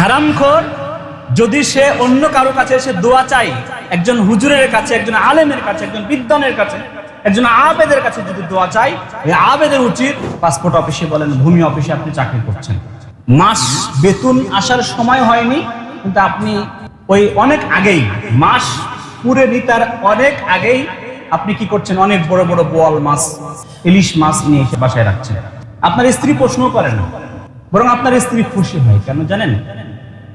হারামখোর যদি সে অন্য কারো কাছে এসে দোয়া চাই, একজন হুজুরের কাছে, একজন আলেমের কাছে, একজন বিদ্বানের কাছে, একজন আবেদের কাছে যদি দোয়া চাই, ওই আবেদের উচিত পাসপোর্ট অফিসে বলেন, ভূমি অফিসে আপনি চাকরি করছেন, মাস বেতন আসার সময় হয়নি, কিন্তু আপনি ওই অনেক আগেই, মাস পুরেনি তার অনেক আগেই আপনি কি করছেন, অনেক বড় বড় বোয়াল মাছ, ইলিশ মাছ নিয়ে এসে বাসায় রাখছেন। আপনার স্ত্রী প্রশ্ন করে না, বরং আপনার স্ত্রী খুশি হয়। কেন জানেন?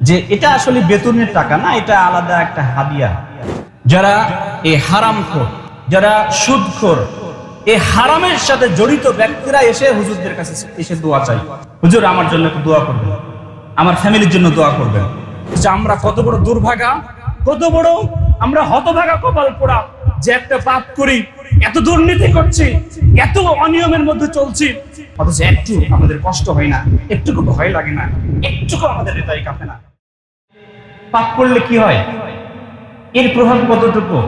যে এটা আসলে বেতনের টাকা না, এটা আলাদা একটা হাদিয়া। যারা এই হারামখোর, যারা সুদখোর, এই হারামের সাথে জড়িত ব্যক্তিরা এসে হুজুরদের কাছে এসে দোয়া চাই, হুজুর আমার জন্য একটু দোয়া করবেন, আমার ফ্যামিলির জন্য দোয়া করবেন। যে আমরা কত বড় দুর্ভাগা, কত বড় আমরা হতভাগা, কপাল পোড়া, যে একটা পাপ করি, এত দুর্নীতি করছি, এত অনিয়মের মধ্যে চলছি, অথচ একটু আমাদের কষ্ট হয় না, একটুকু ভয় লাগে না, একটুকু আমাদের হৃদয় কাঁপে না। পাপ করলে কি হয়, এর প্রভাব কতটুকু?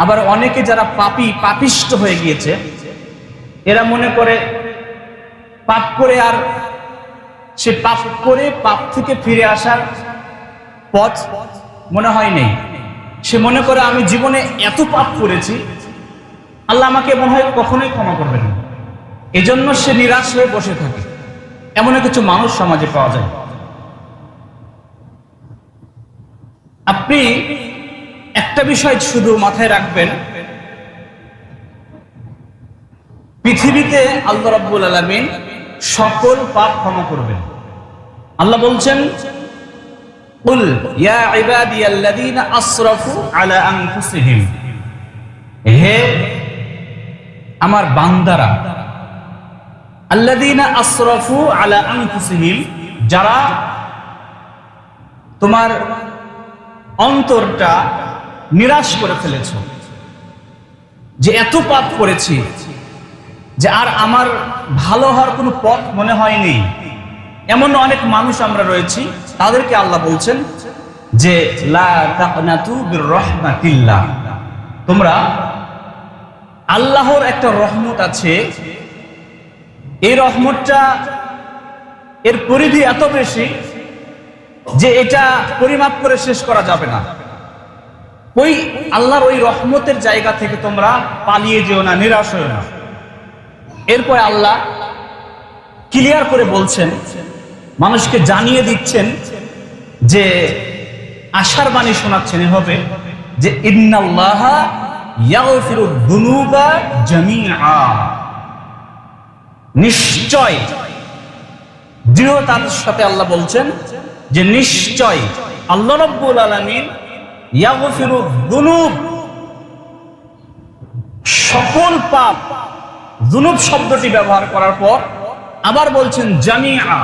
আবার অনেকে যারা পাপিষ্ট হয়ে গিয়েছে, এরা মনে করে পাপ করে আর সে পাপ করে পাপ থেকে ফিরে আসার পথ মনে হয় নেই। সে মনে করে আমি জীবনে এত পাপ করেছি, আল্লাহ আমাকে মনে হয় কখনোই ক্ষমা করবেন না, এজন্য সে নিরাশ হয়ে বসে থাকে। এমন কিছু মানুষ সমাজে পাওয়া যায়। আপনি একটা বিষয় শুধু মাথায় রাখবেন, পৃথিবীতে আল্লাহ রাব্বুল আলামিন সকল পাপ ক্ষমা করবেন। আল্লাহ বলছেন, কুল ইয়া ইবাদিয়াল্লাযীনা আসরাফু আলা আনফুসিহিম, হে আমার বান্দারা, আল্লাযীনা আসরাফু আলা আনফুসিহিম, যারা তোমার অন্তরটা নিরাশ করে ফেলেছ, যে এত পাপ করেছি যে আর আমার ভালো হওয়ার কোনো পথ মনে হয়নি। এমন অনেক মানুষ আমরা রয়েছি, তাদেরকে আল্লাহ বলছেন যে লা তাকনাতু বির রাহমাতিল্লাহ, তোমরা আল্লাহর একটা রহমত আছে, এই রহমতটা এর পরিধি এত বেশি যে এটা পরিমাপ করে শেষ করা যাবে না। ওই আল্লাহর ওই রহমতের জায়গা থেকে তোমরা পালিয়ে যেও না, নিরাশ হও না। এরপর আল্লাহ ক্লিয়ার করে বলছেন, মানুষকে জানিয়ে দিচ্ছেন, যে আশার বাণী শোনাচ্ছেন হবে যে ইন্নাল্লাহা ইয়াগফিরুদ যুনুবা জামিআ, নিশ্চয়, দৃঢ়তার সাথে আল্লাহ বলছেন যে নিশ্চয় আল্লাহ রাব্বুল আলামিন ইয়াগফিরুদ যুনুব, সকল পাপ, যুনুব শব্দটি ব্যবহার করার পর আবার বলছেন জামিআ,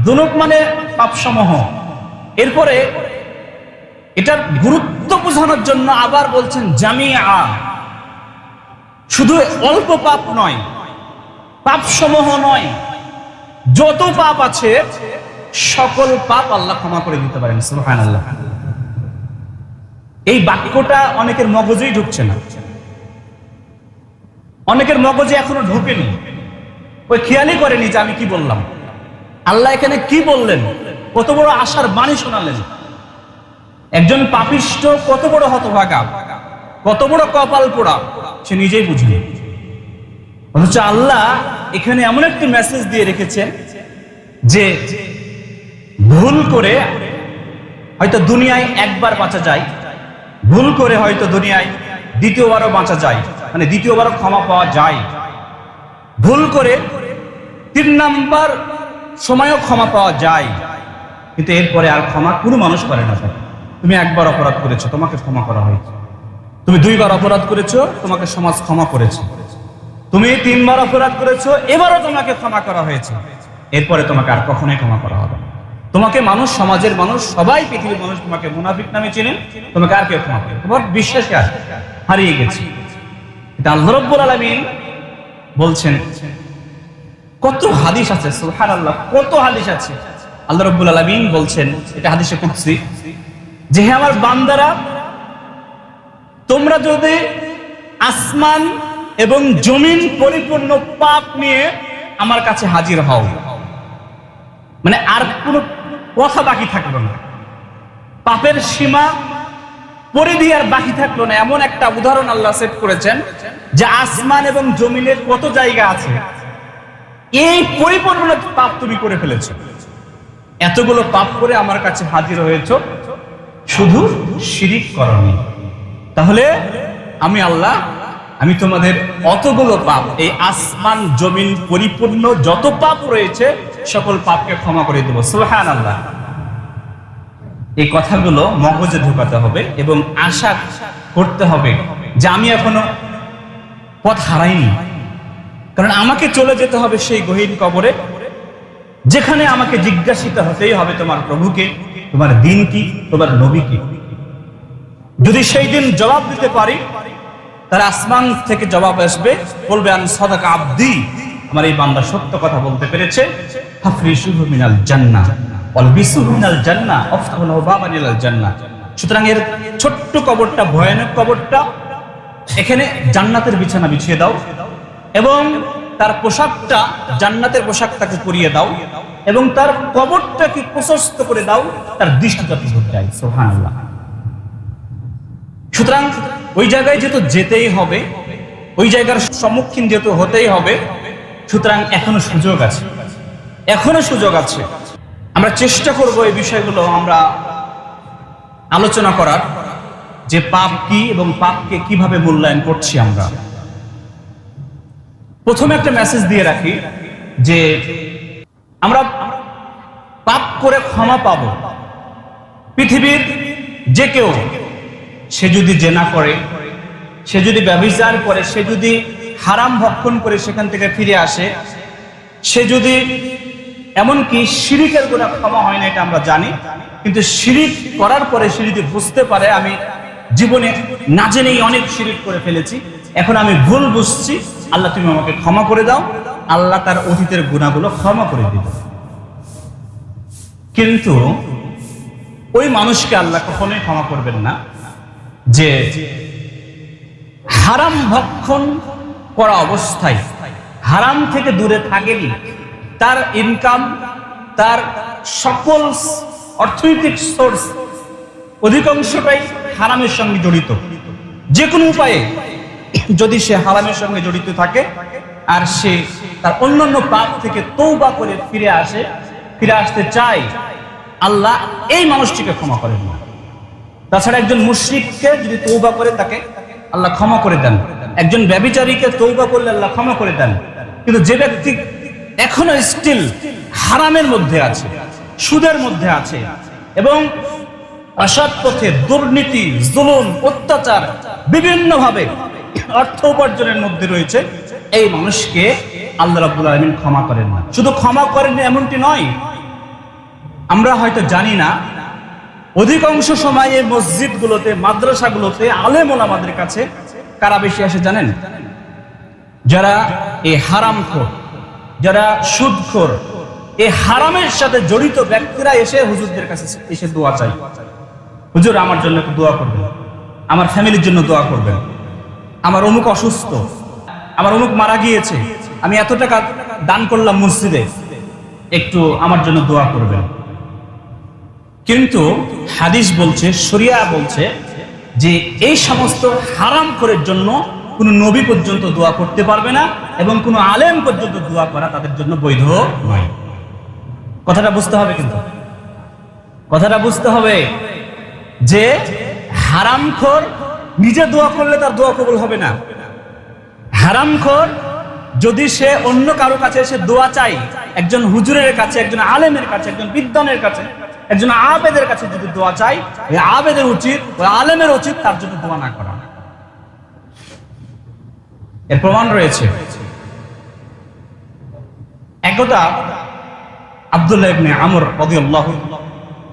যুনুব মানে পাপসমূহ। এরপরে এটার গুরুত্ব বোঝানোর জন্য আবার বলছেন জামিআ, শুধু অল্প পাপ নয়, পাপসমূহ নয়, যত পাপ আছে সকল পাপ আল্লাহ ক্ষমা করে দিতে পারেন। সুবহানাল্লাহ। এই বাক্যটা অনেকের মগজেই ঢুকছে না, অনেকের মগজে এখনো ঢোকেনি, ওই খেয়ালই করেনি যে আমি কি বললাম, আল্লাহ এখানে কি বললেন, কত বড় আশার বাণী শোনালেন। একজন পাপিষ্ট কত বড় হতভাগা, কত বড় কপাল পোড়া, সে নিজেই বুঝবে। অথচ আল্লাহ এখানে এমন একটি মেসেজ দিয়ে রেখেছেন যে ভুল করে হয়তো দুনিয়ায় একবার বাঁচা যায়, ভুল করে হয়তো দুনিয়ায় দ্বিতীয়বারও বাঁচা যায়, মানে দ্বিতীয়বারও ক্ষমা পাওয়া যায়, ভুল করে 3 নাম্বার সময়ও ক্ষমা পাওয়া যায়, কিন্তু এরপরে আর ক্ষমা কোনো মানুষ করে না। তুমি একবার অপরাধ করেছো, তোমাকে ক্ষমা করা হয়েছে। তুমি 2 বার অপরাধ করেছো, তোমাকে সমাজ ক্ষমা করেছে। তুমি 3 বার অপরাধ করেছো, এবারও তোমাকে ক্ষমা করা হয়েছে। এরপরে তোমাকে আর কখনোই ক্ষমা করা হবে না। তোমাকে মানুষ, সমাজের মানুষ, সবাই, পৃথিবীর মানুষ তোমাকে মুনাফিক নামে চেনেন, তোমাকে আর কেউ ক্ষমা করে, তোমার বিশ্বাস হারিয়ে গেছে। এটা আল্লাহ রাব্বুল আলামিন বলছেন। কত হাদিস আছে, সুবহানাল্লাহ, কত হাদিস আছে। আল্লাহ রাব্বুল আলামিন বলছেন, এটা হাদিসে কুদসি, যে হে আমার বান্দারা, তোমরা যদি আসমান এবং জমিন পরিপূর্ণ পাপ নিয়ে আমার কাছে হাজির হও, মানে আর কোনো কথা বাকি থাকলো না, পাপের সীমা পরিধি আর বাকি থাকলো না। এমন একটা উদাহরণ আল্লাহ সেট করেছেন যে আসমান এবং জমিনের কত জায়গা আছে, এই পরিপূর্ণ পাপ তুমি করে ফেলেছো। এতগুলো পাপ করে আমার কাছে হাজির হয়েছো, শুধু শিরিক করনি। তাহলে আমি আল্লাহ, আমি তোমাদের অতগুলো পাপ, এই আসমান জমিন পরিপূর্ণ যত পাপ রয়েছে সকল পাপকে ক্ষমা করে দেবো। সুবহানাল্লাহ। এই কথাগুলো মগজে ঢোকাতে হবে এবং আশা করতে হবে যে আমি এখনো পথ হারাইনি, কারণ আমাকে চলে যেতে হবে সেই গহীন কবরে, যেখানে আমাকে জিজ্ঞাসিত হতেই হবে তোমার প্রভুকে, তোমার দিন কি, তোমার নবী কি। যদি সেই দিন জবাব দিতে পারি, তার আসমান থেকে জবাব আসবে, বলবে আন সাদাকা আব্দি, আমার এই বান্দা সত্য কথা বলতে পেরেছে। ফাফরিশুহু মিনাল জান্নাহ ওয়াল বিসুহু মিনাল জান্নাহ আফতাহু লাহু বাবান ইলাল জান্নাহ। সুতরাং এর ছোট্ট কবরটা, ভয়ানক কবরটা, এখানে জান্নাতের বিছানা বিছিয়ে দাও এবং তার পোশাকটা জান্নাতের পোশাক তাকে পরিয়ে দাও এবং তার কবরটাকে প্রশস্ত করে দাও, তার দৃষ্টিটা ঘুরে যায়। সুবহানাল্লাহ। সুতরাং ওই জায়গায় যেহেতু যেতেই হবে, ওই জায়গার সম্মুখীন যেহেতু হতেই হবে, সুতরাং এখনো সুযোগ আছে, এখনো সুযোগ আছে। আমরা চেষ্টা করব এই বিষয়গুলো আমরা আলোচনা করার, যে পাপ কি এবং পাপকে কিভাবে মূল্যায়ন করছি আমরা। প্রথমে একটা মেসেজ দিয়ে রাখি যে আমরা পাপ করে ক্ষমা পাবো। পৃথিবীর যে কেউ, সে যদি জেনা করে, সে যদি ব্যভিচার করে, সে যদি হারাম ভক্ষণ করে সেখান থেকে ফিরে আসে, সে যদি এমনকি শিরিকের গুনাহ ক্ষমা হয় না এটা আমরা জানি, কিন্তু শিরিক করার পরে সে যদি বুঝতে পারে আমি জীবনে না জেনেই অনেক শিরিক করে ফেলেছি, এখন আমি ভুল বুঝছি, আল্লাহ তুমি আমাকে ক্ষমা করে দাও, আল্লাহ তার অতীতের গুনাহগুলো ক্ষমা করে দিবে। কিন্তু ওই মানুষকে আল্লাহ কখনোই ক্ষমা করবেন না যে হারাম ভক্ষণ করা অবস্থায় হারাম থেকে দূরে থাকেনি, তার ইনকাম, তার সকল অর্থনৈতিক সোর্স অধিকাংশটাই হারামের সঙ্গে জড়িত। যে কোনো উপায়ে যদি সে হারামের সঙ্গে জড়িত থাকে আর সে তার অন্যান্য পাপ থেকে তওবা করে ফিরে আসতে চায়, আল্লাহ এই মানুষটিকে ক্ষমা করেন না। তাছাড়া একজন মুশরিককে যদি তওবা করে তাকে আল্লাহ ক্ষমা করে দেন, একজন ব্যভিচারীকে তওবা করলে আল্লাহ ক্ষমা করে দেন। কিন্তু যে ব্যক্তি এখনো স্টিল হারামের মধ্যে আছে, সুদের মধ্যে আছে এবং অসৎ পথে দুর্নীতি, জুলুম, অত্যাচার, বিভিন্ন ভাবে অর্থ উপার্জনের মধ্যে রয়েছে, এই মানুষকে আল্লাহ রাব্বুল আলামিন ক্ষমা করেন না। শুধু ক্ষমা করেন এমনটি নয়, আমরা হয়তো জানি না, অধিকাংশ সময়ে মসজিদগুলোতে, মাদ্রাসাগুলোতে আলেম ওলামাদের কাছে কারা বেশি আসে জানেন? যারা এই হারামখোর, যারা সুদখোর, এই হারামের সাথে জড়িত ব্যক্তিরা এসে হুজুরদের কাছে এসে দোয়া চায়। হুজুর আমার জন্য একটু দোয়া করবেন, আমার ফ্যামিলির জন্য দোয়া করবেন, আমার অমুক অসুস্থ, আমার অমুক মারা গিয়েছে, আমি এত টাকা দান করলাম মসজিদে, একটু আমার জন্য দোয়া করবেন। কিন্তু হাদিস বলছে, শরিয়া বলছে যে এই সমস্ত হারামখোরের জন্য কোন নবী পর্যন্ত দোয়া করতে পারবে না এবং কোন আলেম পর্যন্ত দোয়া করা তাদের জন্য বৈধ নয়। কথাটা বুঝতে হবে, কিন্তু কথাটা বুঝতে হবে যে হারামখোর নিজে দোয়া করলে তার দোয়া কবুল হবে না। হারামখোর যদি সে অন্য কারো কাছে এসে দোয়া চাই, একজন হুজুরের কাছে, একজন আলেমের কাছে, একজন বিদ্বানের কাছে, একজন আবেদের কাছে যদি দোয়া চাই, ওই আবেদের উচিত, ওই আলেমের উচিত তার জন্য দোয়া না করা। এর প্রমাণ রয়েছে। একদা আব্দুল্লাহ ইবনে আমর রাদিয়াল্লাহু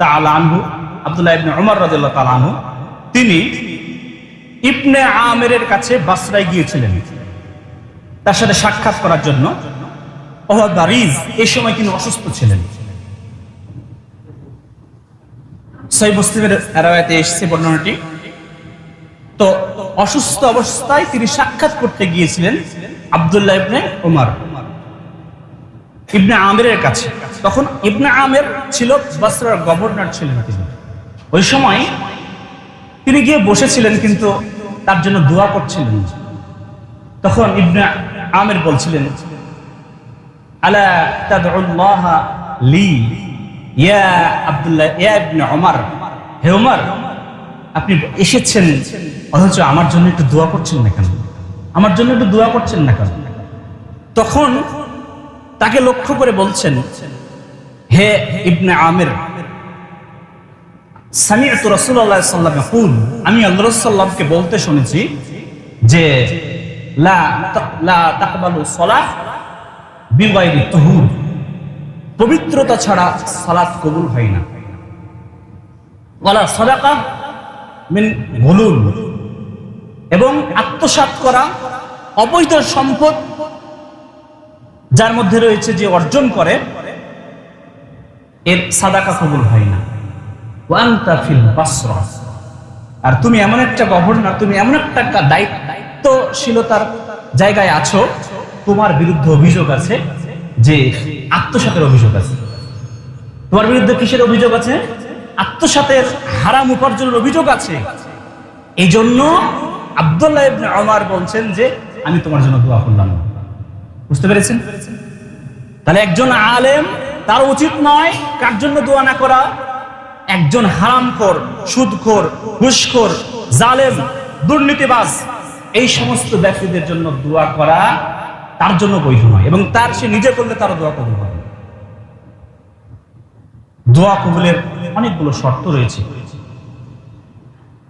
তাআলা আনহু, আব্দুল্লাহ ইবনে উমর রাদিয়াল্লাহু তাআলা আনহু, তিনি ইবনে আমিরের কাছে বাসরায় গিয়েছিলেন তার সাথে সাক্ষাৎ করার জন্য। বারিজ এই সময় তিনি অসুস্থ ছিলেন। সহিহ মুসলিমের রাওয়ায়াতে এসেছে বর্ণনাটি। তো অসুস্থ অবস্থায় তিনি সাক্ষাৎ করতে গিয়েছিলেন আব্দুল্লাহ ইবনে উমর ইবনে আমিরের কাছে। তখন ইবনে আমের ছিল বসরার গভর্নর ছিলেন তিনি। ওই সময় তিনি গিয়ে বসেছিলেন, কিন্তু তার জন্য দোয়া করছিলেন। তখন ইবনে আমের বলছিলেন, আলা তাদউল্লাহ লি ইয়া আব্দুল্লাহ ইয়া ইবনে ওমর, হে ওমর, আপনি এসেছেন অথচ আমার জন্য একটু দোয়া করছেন না কেন? আমার জন্য একটু দোয়া করছেন না কেন? তখন তাকে লক্ষ্য করে বলছেন, হে ইবনে আমের, সামি'তু রাসূলুল্লাহ সাল্লাল্লাহু আলাইহি ওয়াসাল্লাম ইয়াকুল, আমি আল্লাহ রাসূল সাল্লাল্লাহু বলতে শুনেছি যে লা তাকবালু সালাহ বিগাইরি তুহুর, পবিত্রতা ছাড়া সালাত কবুল হয় না। ওয়ালা সাদাকা মিন গুলুল, এবং আত্মসাৎ করা অবৈধ সম্পদ যার মধ্যে রয়েছে যে অর্জন করে, এর সাদাকা কবুল হয় না। ওয়া আনতা ফিল বাসরা, আর তুমি এমন একটা গভর্নর, তুমি এমন একটা দায়িত্বশীলতার জায়গায় আছো, তোমার বিরুদ্ধে অভিযোগ আছে যে আত্মসাতের অভিযোগ আছে। তোমার বিরুদ্ধে কিসের অভিযোগ আছে? আত্মসাতের, হারাম উপার্জনের অভিযোগ আছে। এই জন্য আব্দুল্লাহ ইবনে ওমর বলছেন যে আমি তোমার জন্য দোয়া করলাম। বুঝতে পেরেছেন? তাহলে একজন আলেম, তার উচিত নয় কার জন্য দোয়া না করা। একজন হারামখোর, সুদখোর, ঘুষখোর, জালেম, দুর্নীতিবাজ, এই সমস্ত ব্যক্তিদের জন্য দোয়া করা তার জন্য বৈধ নয়, এবং তার সে নিজে করলে তার দোয়া কবুল হবে। দোয়া কবুলের অনেকগুলো শর্ত রয়েছে।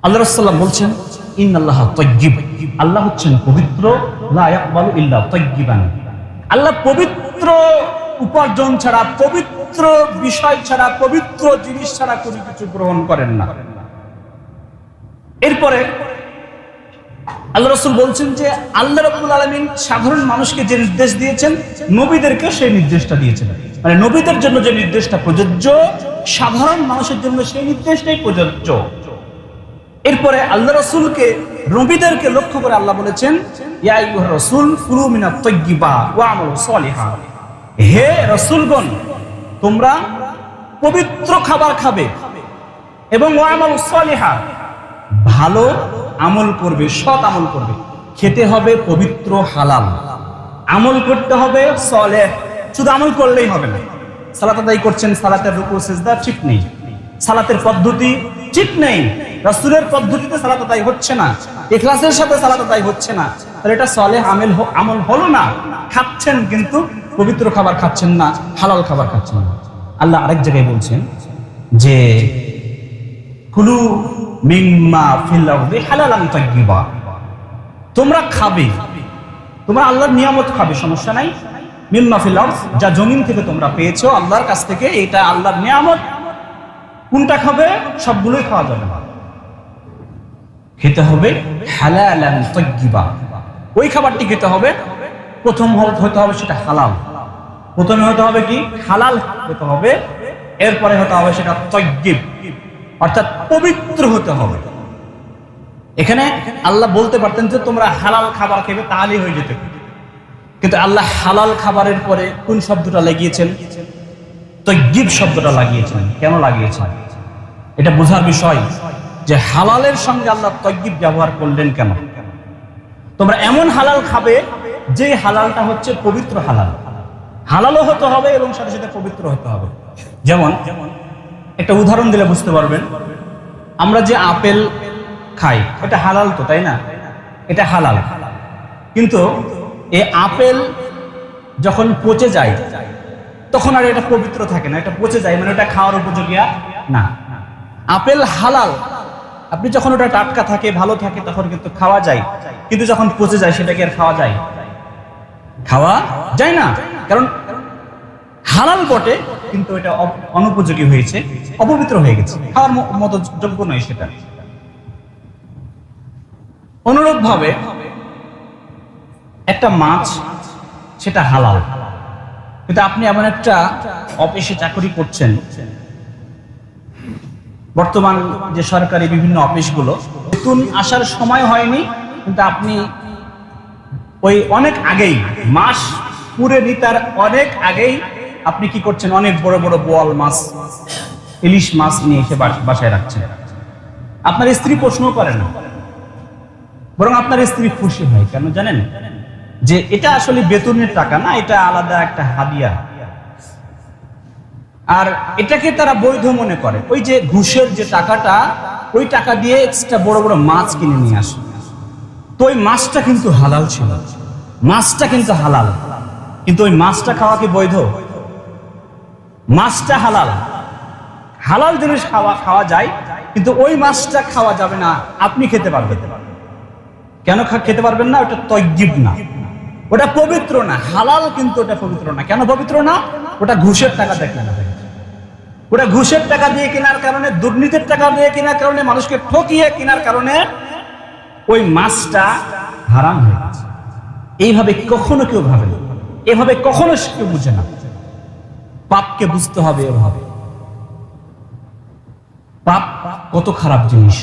আল্লাহ রাসূল বলছেন, ইন্নাল্লাহা তাইয়্যিব, আল্লাহ হচ্ছেন পবিত্র, লা ইয়াকবালু ইল্লা তাইয়্যিবান, আল্লাহ পবিত্র উপার্জন ছাড়া, পবিত্র বিষয় ছাড়া, পবিত্র জিনিস ছাড়া কোনো কিছু গ্রহণ করেন না। এরপরে আল্লাহ রাসূল বলছেন যে আল্লাহ রাব্বুল আলামিন সাধারণ মানুষকে যে নির্দেশ দিয়েছেন, নবীদেরকে সেই নির্দেশটা দিয়েছেন। মানে নবীদের জন্য যে নির্দেশটা প্রযোজ্য, সাধারণ মানুষের জন্য সেই নির্দেশটাই প্রযোজ্য। এরপরে আল্লাহ রাসূলকে, নবীদেরকে লক্ষ্য করে আল্লাহ বলেছেন, ইয়া আইয়ুহার রাসূল কুলু মিনাত তাইয়্যিবা ওয়া আমালু সালিহা, হে রাসূলগণ, তোমরা পবিত্র খাবার খাবে এবং ওয়া আমালু সালিহা, ভালো আমল করবে, সৎ আমল করবে। খেতে হবে পবিত্র হালাল, আমল করতে হবে সালেহ। শুধু আমল করলেই হবে না। সালাত আদায় করছেন, সালাতের রুকু সিজদা ঠিক নেই, সালাতের পদ্ধতি ঠিক নেই, রাসূলের পদ্ধতিতে সালাত আদায় হচ্ছে না, ইখলাসের সাথে সালাত আদায় হচ্ছে না, তাহলে এটা সালেহ আমল হলো না। খাচ্ছেন কিন্তু পবিত্র খাবার খাচ্ছেন না, হালাল খাবার খাচ্ছেন না। আল্লাহ আরেক জায়গায় বলছেন যে কুলু মিম্মা ফিল আরদি হালালান তাইয়্যিবা, তোমরা খাবে, তোমরা আল্লাহর নিয়ামত খাবে, সমস্যা নাই। মিম্মা ফিল আরদ, যা জমিন থেকে তোমরা পেয়েছো আল্লাহর কাছ থেকে, এটা আল্লাহর নিয়ামত। কোনটা খাবে? সবগুলোই খাওয়া যাবে না, খেতে হবে হালালান তাইয়্যিবা। ওই খাবারটি খেতে হবে, প্রথম হতে হবে সেটা হালাল। প্রথমে হতে হবে কি? হালাল হতে হবে, এরপরে হতে হবে সেটা তাইয়্যিব, অর্থাৎ পবিত্র হতে হবে। এখানে আল্লাহ বলতে পারতেন যে তোমরা হালাল খাবার খেবে, তাহলেই হয়ে যেত, কিন্তু আল্লাহ হালাল খাবারের পরে কোন শব্দটা লাগিয়েছেন? তাইয়্যিব শব্দটা লাগিয়েছেন। কেন লাগিয়েছেন? এটা বোঝার বিষয় যে হালালের সঙ্গে আল্লাহ তাইয়্যিব ব্যবহার করলেন কেন। তোমরা এমন হালাল খাবে যে হালালটা হচ্ছে পবিত্র হালাল, হালালও হতে হবে এবং সাথে সাথে পবিত্র হতে হবে। যেমন একটা উদাহরণ দিলে বুঝতে পারবেন, আমরা যে আপেল খাই এটা হালাল তো, তাই না? এটা হালাল, কিন্তু এই আপেল যখন পচে যায় তখন আর এটা পবিত্র থাকে না, এটা পচে যায়, মানে এটা খাওয়ার উপযোগী না। আপেল হালাল, আপনি যখন ওটা টাটকা থাকে, ভালো থাকে, তখন কিন্তু খাওয়া যায়, কিন্তু যখন পচে যায় সেটাকে আর খাওয়া যায়? খাওয়া যায় না, কারণ হালাল বটে কিন্তু এটা অনুপযোগী হয়েছে, অপবিত্র হয়ে গেছে, খাওয়ার মতো যোগ্য নয় সেটা। অনুরূপ ভাবে একটা মাছ, সেটা হালাল, কিন্তু আপনি এমন একটা অফিসে চাকরি করছেন, বর্তমান যে সরকারি বিভিন্ন অফিসগুলো, বেতন আসার সময় হয়নি, কিন্তু আপনি ওই অনেক আগেই, মাস পুরে নি তার অনেক আগেই আপনি কি করছেন, অনেক বড় বড় বোয়াল মাছ, ইলিশ মাছ নিয়ে এসে বাসায় রাখছেন। আপনার স্ত্রী প্রশ্ন করে না, বরং আপনার স্ত্রী খুশি হয়। কেন জানেন? যে এটা আসলে বেতনের টাকা না, এটা আলাদা একটা হাদিয়া। আর এটাকে তারা বৈধ মনে করে। ওই যে ঘুষের যে টাকাটা, ওই টাকা দিয়ে এক্সট্রা বড় বড় মাছ কিনে নিয়ে আসে। তো ওই মাছটা কিন্তু হালাল ছিল, মাছটা কিন্তু হালাল, কিন্তু ওই মাছটা খাওয়া কি বৈধ? মাছটা হালাল, হালাল জিনিস খাওয়া যায়, কিন্তু ওই মাছটা খাওয়া যাবে না। আপনি খেতে পারবেন, কেন খেতে পারবেন না? ওটা তয়্যিব না, ওটা পবিত্র না। হালাল কিন্তু ওটা পবিত্র না। কেন পবিত্র না? ওটা ঘুষের টাকা দিয়ে কেনা, ওটা ঘুষের টাকা দিয়ে কেনার কারণে, দুর্নীতির টাকা দিয়ে কেনার কারণে, মানুষকে ঠকিয়ে কেনার কারণে ওই মাছটা হারাম হয়ে গেছে। এইভাবে কখনো কেউ ভাবে না, এভাবে কখনো কেউ বুঝে না। পাপকে বুঝতে হবে এভাবে। পাপ কত খারাপ জিনিস।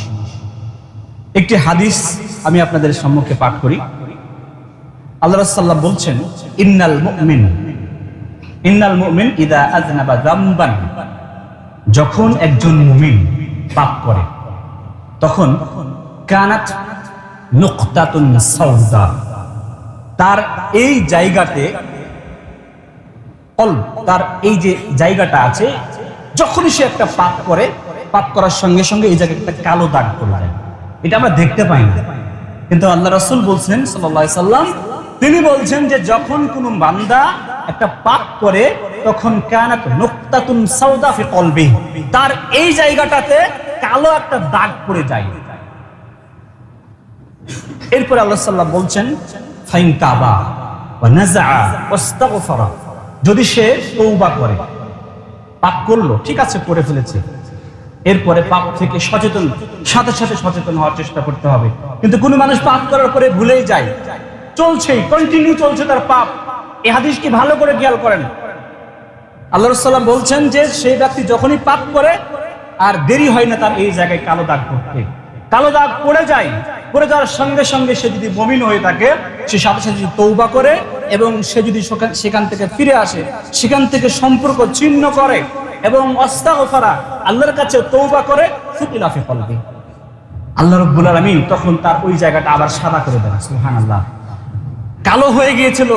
একটি হাদিস আমি আপনাদের সম্মুখে পাঠ করি। আল্লাহ রাসূলুল্লাহ বলছেন, ইন্নাল মুমিন ইদা আযনাবা যামবান, যখন একজন মুমিন পাপ করে তখন কানাত নুকতাতুন সাউদা, তার এই জায়গাতে, তার এই যে জায়গাটা আছে, যখনই সে একটা পাপ করে, পাপ করার সঙ্গে সঙ্গে এই জায়গায় একটা কালো দাগ পড়ে যায়। এটা আমরা দেখতে পাই না, কিন্তু আল্লাহ রাসূল বলছেন সাল্লাল্লাহু আলাইহি সাল্লাম, তিনি বলছেন যে যখন কোন বান্দা একটা পাপ করে তখন কানাত নুকতাতুন সাউদা ফি কলবি, তার এই জায়গাটাতে কালো একটা দাগ পড়ে যায়। এরপর আল্লাহ সাল্লাল্লাহু বলছেন, ফাইন তাবা ওয়া নাযাআ ওয়াস্তাগফারা, যদি সে তওবা করে, পাপ করলো, ঠিক আছে করে ফেলেছে, এরপরে পাপ থেকে সাথে সাথে সচেতন হওয়ার চেষ্টা করতে হবে। কিন্তু কোন মানুষ পাপ করার পরে ভুলেই যায়, চলছেই, কন্টিনিউ চলছে তার পাপ। এই হাদিসকে ভালো করে খেয়াল করেন। আল্লাহ রাসূল বলছেন যে সেই ব্যক্তি যখনই পাপ করে আর দেরি হয় না তার এই জায়গায় কালো দাগ পড়তে, কালো দাগ পড়ে যায়। পড়ে যাওয়ার সঙ্গে সঙ্গে সে যদি মুমিন হয়ে থাকে, সে সাথে সাথে যদি তওবা করে এবং সে যদি সেখান থেকে ফিরে আসে, সেখান থেকে সম্পর্ক ছিন্ন করে এবং আস্তাগফারা, আল্লাহর কাছে তওবা করে, ফুতিলা ফি কলবি, আল্লাহ রাব্বুল আলামিন তখন তার ওই জায়গাটা আবার সাদা করে দেন। সুবহানাল্লাহ। কালো হয়ে গিয়েছিল,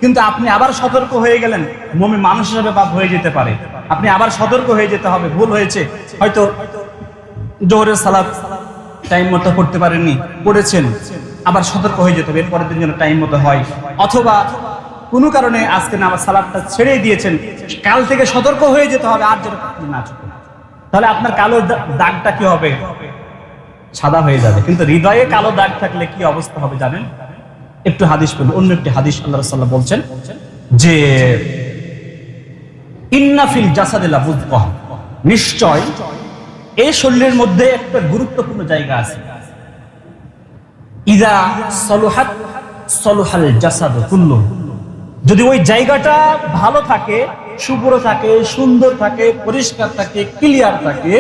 কিন্তু আপনি আবার সতর্ক হয়ে গেলেন। মুমিন মানুষ হিসেবে পাপ হয়ে যেতে পারে, আপনি আবার সতর্ক হয়ে যেতে হবে। ভুল হয়েছে, হয়তো জোহরের সালাত টাইম মতো পড়তে পারেননি, পড়েছেন, আবার সতর্ক হয়ে যেতে হবে, এরপরের দিন যেন টাইম মতো হয়। অথবা কোনো কারণে আজকে নামাজ সালাতটা ছেড়ে দিয়েছেন, কাল থেকে সতর্ক হয়ে যেতে হবে আর যেন না চলে। তাহলে আপনার কালো দাগটা কি হবে? সাদা হয়ে যাবে। কিন্তু হৃদয়ে কালো দাগ থাকলে কি অবস্থা হবে জানেন? একটু হাদিস পড়ুন। অন্য একটি হাদিস আল্লাহ রাসূল বলছেন যে ইন্না ফিল জাসাদি লামুদগাহ, নিশ্চয় এই শরীরের মধ্যে একটা গুরুত্বপূর্ণ জায়গা আছে। ইযা সলুহাত সলুহাল জাসাদু কুল্লু, যদি ওই জায়গাটা ভালো থাকে, শুভ্র থাকে, সুন্দর থাকে, পরিষ্কার থাকে, ক্লিয়ার থাকে,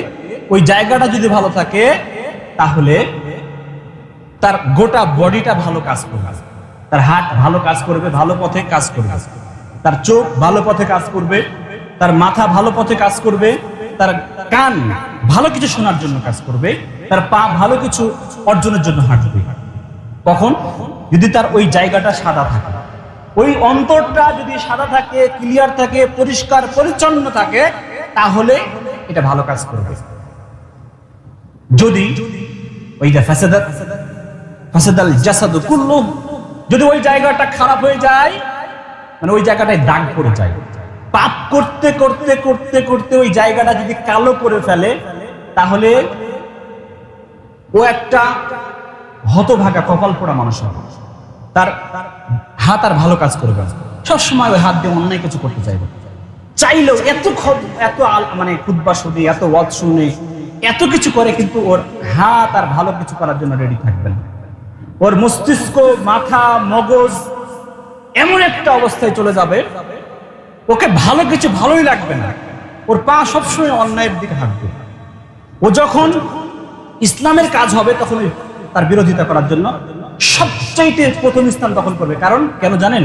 ওই জায়গাটা যদি ভালো থাকে তাহলে তার গোটা বডিটা ভালো কাজ করবে। তার হাত ভালো কাজ করবে, ভালো পথে কাজ করবে, তার চোখ ভালো পথে কাজ করবে, তার মাথা ভালো পথে কাজ করবে, তার কান ভালো কিছু শোনার জন্য কাজ করবে, তার পা ভালো কিছু অর্জনের জন্য হাঁটবে। কখন? যদি তার ওই জায়গাটা সাদা থাকে, ওই অন্তরটা যদি সাদা থাকে, ক্লিয়ার থাকে, পরিষ্কার পরিচ্ছন্ন থাকে, তাহলে এটা ভালো কাজ করবে। যদি ওইটা ফাসাদাল জাসাদু কুল্লু, যদি ওই জায়গাটা খারাপ হয়ে যায়, মানে ওই জায়গাটায় দাগ পড়ে যায়, পাপ করতে করতে করতে করতে ওই জায়গাটা যদি কালো করে ফেলে, তাহলে ও একটা হতভাগা কপাল পোড়া মানুষ হবে। তার হাত আর ভালো কাজ করবে, সবসময় ওই হাত দিয়ে অন্যায় কিছু করতে চাইবে, চাইলেও এত মানে খুতবা শুনে, এত ওয়াজ শুনে, এত কিছু করে, কিন্তু ওর হাত আর ভালো কিছু করার জন্য রেডি থাকবে না। ওর মস্তিষ্ক, মাথা, মগজ এমন একটা অবস্থায় চলে যাবে, ওকে ভালো কিছু ভালোই লাগবে না, ওর পা সবসময় অন্যায়ের দিকে হাঁটবে। ও যখন ইসলামের কাজ হবে তখন তার বিরোধিতা করার জন্য সবচাইতে প্রথম স্থান দখল করবে। কারণ কেন জানেন?